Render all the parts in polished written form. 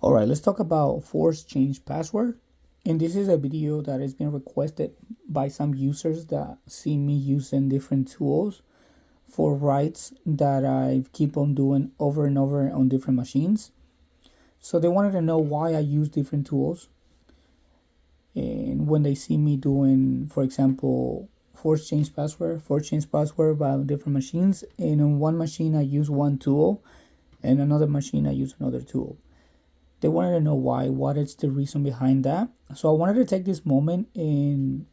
Alright, let's talk about ForceChangePassword. And this is a video that has been requested by some users that see me using different tools for writes that I keep on doing over and over on different machines. So they wanted to know why I use different tools. And when they see me doing, for example, ForceChangePassword by different machines, and on one machine I use one tool, and another machine I use another tool. They wanted to know why, what is the reason behind that. So I wanted to take this moment and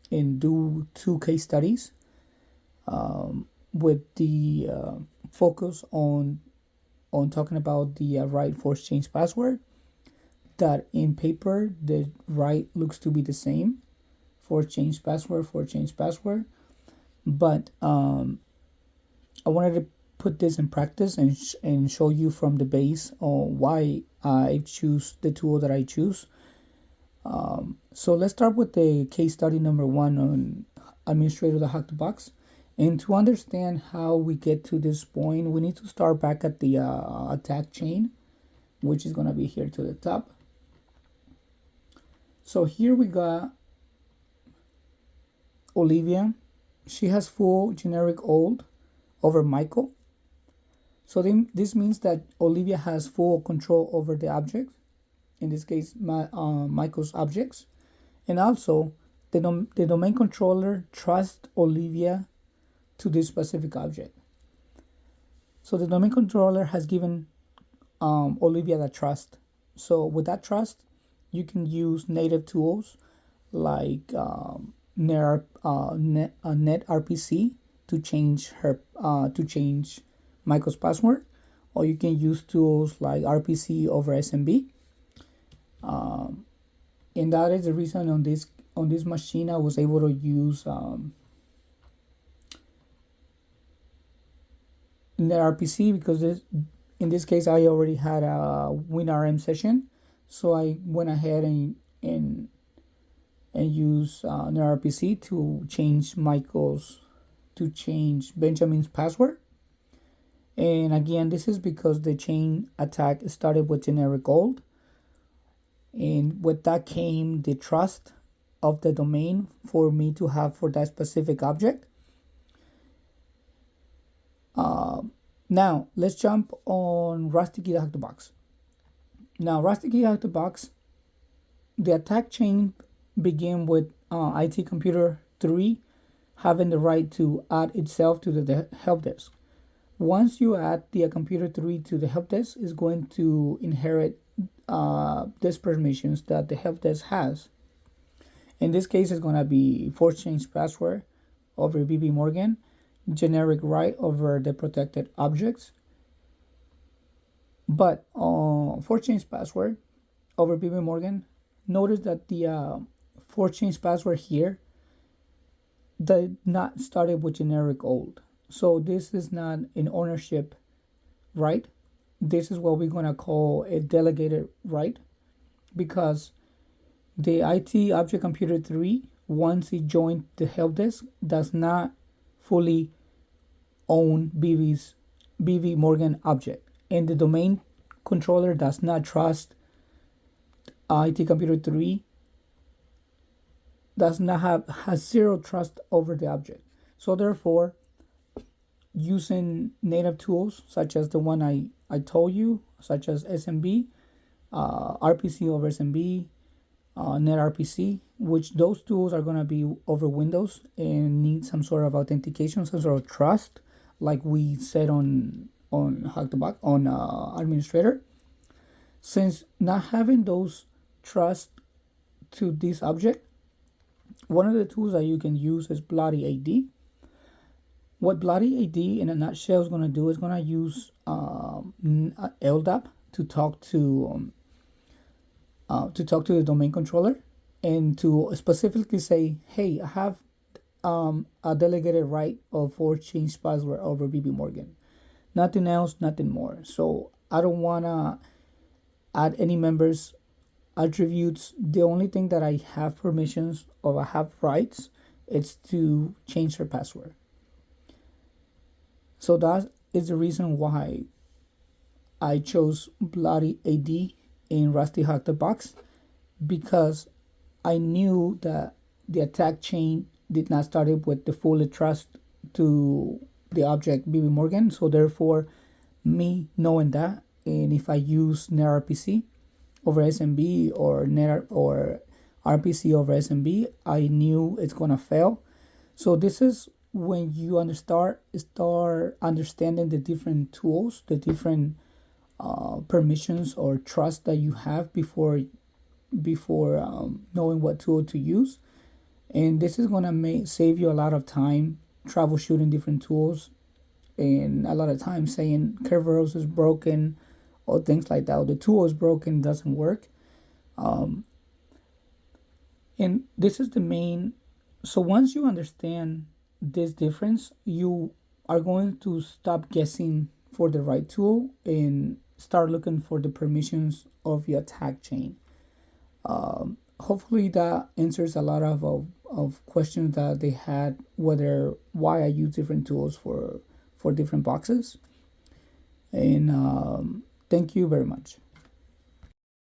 do two case studies with the focus on talking about the right ForceChangePassword. That in paper the right looks to be the same, ForceChangePassword, but I wanted to put this in practice and show you from the base on why I choose the tool that I choose. So let's start with the case study number 1 on administrator that hacked the box. And to understand how we get to this point, we need to start back at the attack chain, which is going to be here to the top. So here we got Olivia. She has full GenericAll over Michael. So this means that Olivia has full control over the object, in this case Michael's objects, and also the domain controller trusts Olivia to this specific object. So the domain controller has given Olivia that trust. So with that trust, you can use native tools like NetRPC to change Michael's password, or you can use tools like RPC over SMB. And that is the reason on this machine I was able to use NetRPC, because in this case I already had a WinRM session, so I went ahead and use NetRPC to change Benjamin's password. And again, this is because the chain attack started with GenericAll, and with that came the trust of the domain for me to have for that specific object. Now let's jump on Rusty Key Hack the Box. Now Rusty Key Hack the Box, the attack chain began with IT Computer 3 having the right to add itself to the help desk. Once you add the computer 3 to the help desk, is going to inherit these permissions that the help desk has. In this case, it's going to be ForceChangePassword over BB Morgan, generic right over the protected objects. But ForceChangePassword over BB Morgan, notice that the ForceChangePassword here did not started with GenericAll. So this is not an ownership right. This is what we're going to call a delegated right, because the IT Object Computer 3, once it joined the help desk, does not fully own BB Morgan object, and the domain controller does not trust IT Computer 3, has zero trust over the object. So therefore, using native tools such as the one I told you, such as SMB, RPC over SMB, NetRPC, which those tools are going to be over Windows and need some sort of authentication, some sort of trust, like we said on Hack the Box on administrator. Since not having those trust to this object, one of the tools that you can use is BloodyAD. What BloodyAD in a nutshell is going to do is going to use LDAP to talk to the domain controller, and to specifically say, hey, I have a delegated right of ForceChangePassword over BB Morgan. Nothing else, nothing more. So I don't want to add any members attributes. The only thing that I have permissions or I have rights is to change their password. So that is the reason why I chose BloodyAD in Rusty Hack the Box because I knew that the attack chain did not start it with the full trust to the object BB Morgan. So therefore, me knowing that, and if I use NetRPC over SMB or RPC over SMB, I knew it's gonna fail. So this is when you start understanding the different tools, the different permissions or trust that you have before knowing what tool to use. And this is gonna save you a lot of time troubleshooting different tools, and a lot of times saying Kerberos is broken or things like that, or the tool is broken, doesn't work. And this is the main. So once you understand this difference, you are going to stop guessing for the right tool and start looking for the permissions of your attack chain. Hopefully that answers a lot of questions that they had, why I use different tools for different boxes. And thank you very much.